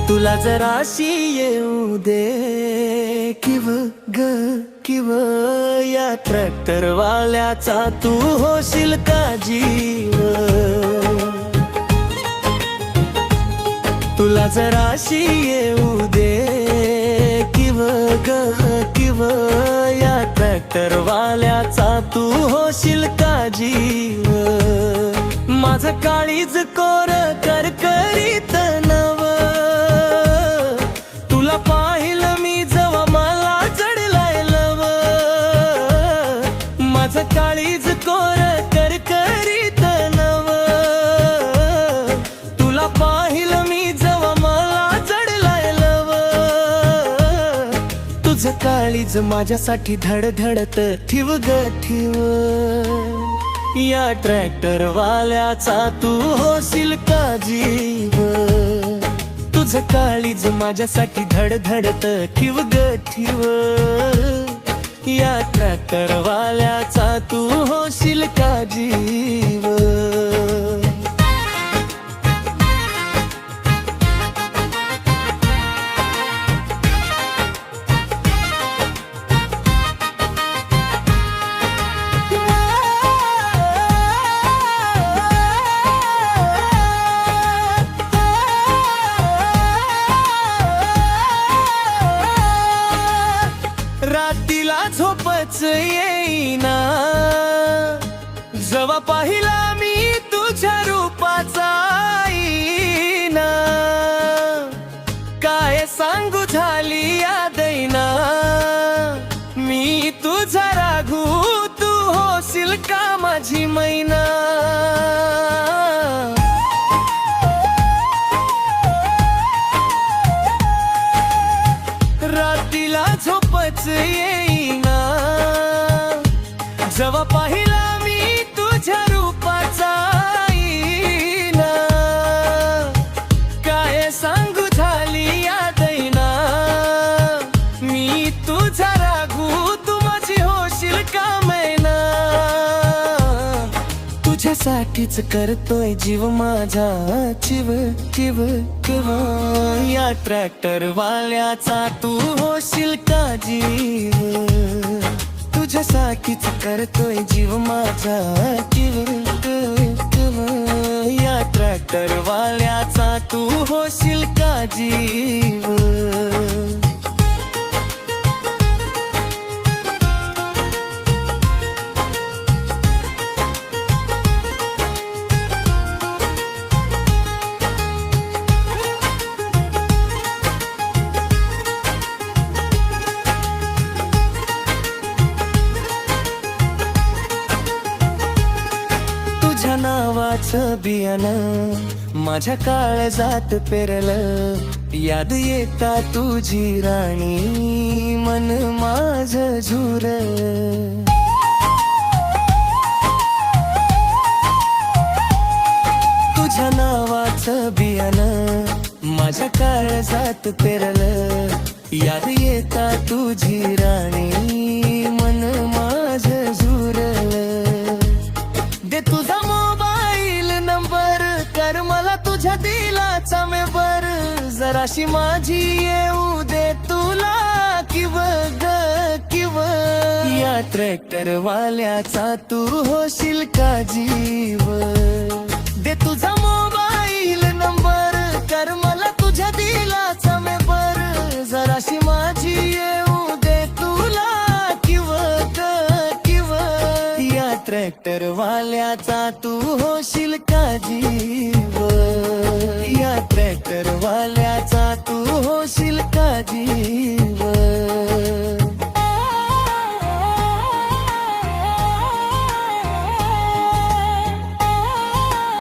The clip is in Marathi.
तुला जराशी येऊ दे किव ग किव या ट्रॅक्टर वाल्याचा तू होशील का जीव. तुला जराशी येऊ दे किव ग किव या ट्रॅक्टर वाल्याचा तू होशील का जीव. माझं काळीज कोर करकरीत नव, तुला पाहिलं मी जवा मला चढलाय लव. माझं काळीज कोर करकरीत नव, तुला पाहिलं मी जवा मला चढलाय लव. तुझं काळीज माझ्यासाठी धडधडत ठिव ग ठिव. या ट्रॅक्टर वाल्याचा तू होशील का जीव. तुझं काळीज माझ्यासाठी धडधडत ठिव ग ठिव. या ट्रॅक्टर वाल्याचा तू होशील का जीव. रातीला झोपच येईना, जवा पाहिला मी तुझ्या रूपाचा आईना. काय सांगू झाली यादैना, मी तुझा राघू तू होशील का माझी मैना. रातीला झोपच येईना, जवा पाहिला मी तुझ्या रूपाचा आईना. काय सांगू झाली यादैना, मी तुझा राघू तू माझी होशील का मैना. तुझ्यासाठीच करतोय जीव माझा चिव चिव चिव. या ट्रॅक्टर वाल्याचा तू होशील का जीव. तुझ्यासाठीच करतोय जीव माझा चिव चिव. या ट्रॅक्टर वाल्याचा तू होशील का जीव. तुझ्या नावाचं बियाणं माझ्या काळजात पेरलं. याद येता तुझी राणी मन माझं झुरलं. तुझ्या नावाचं बियाणं माझ्या काळजात पेरलं. याद येता तुझी राणी मन माझं झुरलं. दे तुझा मोबाईल नंबर, कर मला तुझ्या दिलाचा मेबर. जराशी माझी येऊ दे तुला किव ग किव. या ट्रॅक्टर वाल्याचा तू होशील का जीव. दे तुझा मोबाईल नंबर, कर मला तुझ्या दिलाचा मेबर. जराशी माझी येऊ दे तुला किव ग किव. या ट्रॅक्टर वाल्याचा तू होशील का जीव.